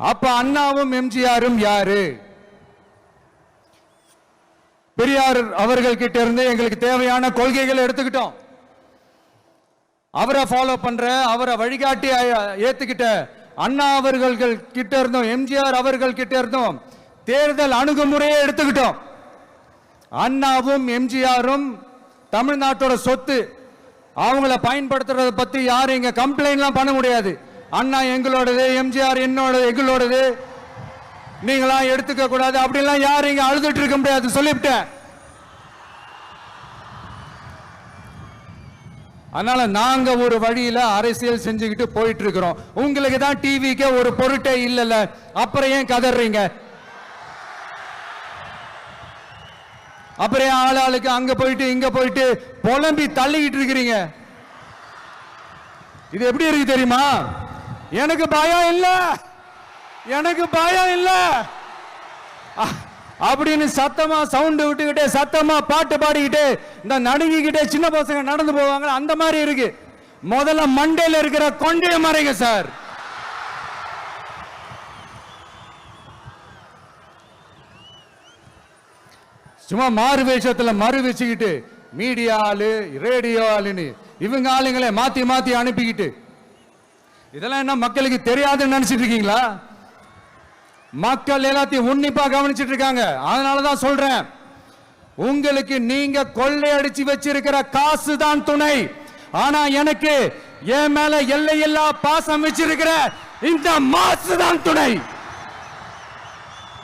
அப்ப அண்ணாவும் எம்ஜிஆரும் யாரு? பெரியார் அவர்கள் கிட்ட இருந்து எங்களுக்கு தேவையான கொள்கைகளை எடுத்துக்கிட்டோம். அவரை ஃபாலோ பண்ற, அவரை வழிகாட்டி ஏத்துக்கிட்ட அண்ணா அவர்கள் கிட்ட இருந்தோம், எம்ஜிஆர் அவர்கள் கிட்ட இருந்தோம் தேர்தல் அணுகுமுறையை எடுத்துக்கிட்டோம். அண்ணாவும் எம்ஜிஆரும் தமிழ்நாட்டோட சொத்து. அவங்கள பயன்படுத்துறத பத்தி யாரும் இங்க கம்ப்ளைண்ட்லாம் பண்ண முடியாது. அண்ணா எங்களோடது, எம்ஜிஆர் என்னோடது, எங்களோடது, நீங்களா எடுத்துக்க கூடாது அப்படிலாம் யாரும் இங்க அழுதுட்டு இருக்க முடியாது, சொல்லிவிட்டேன். அதனால நாங்க ஒரு வழியில அரசியல் செஞ்சுக்கிட்டு போயிட்டு இருக்கிறோம். உங்களுக்கு தான் டிவிக்கு ஒரு பொருட்டே இல்லல, அப்புறம் ஏன் கதறீங்க? அப்புறம் ஆளாளுக்கு அங்க போயிட்டு இங்க போயிட்டு புலம்பி தள்ளிக்கிட்டு இருக்கிறீங்க. இது எப்படி இருக்கு தெரியுமா? எனக்கு பயம் இல்ல, எனக்கு பயம் இல்ல அப்படின்னு சத்தமா சவுண்ட் விட்டுக்கிட்டே சத்தமா பாட்டு பாடிக்கிட்டு இந்த நடுங்கிக்கிட்டே சின்ன பசங்க நடந்து போவாங்க, அந்த மாதிரி இருக்கு. முதல்ல மண்டையில இருக்கிற கொண்டைய மறைங்க சார். சும்மா மாறு வேஷத்துல மறு வச்சுக்கிட்டு மீடியா ஆளு, ரேடியோ ஆளுன்னு இவங்க ஆளுங்களே மாத்தி மாத்தி அனுப்பிக்கிட்டு இதெல்லாம் என்ன மக்களுக்கு தெரியாதுன்னு நினைச்சிட்டு இருக்கீங்களா? மக்கள் எல்லாத்தையும் உன்னிப்பா கவனிச்சிட்டு இருக்காங்க. அதனாலதான் சொல்றேன், உங்களுக்கு நீங்க கொள்ளையடிச்சு வச்சிருக்கிற காசு தான் துணை. ஆனா எனக்கு என் மேல எல்லையில்லா பாசம் வச்சிருக்கிற இந்த மாசு தான் துணை.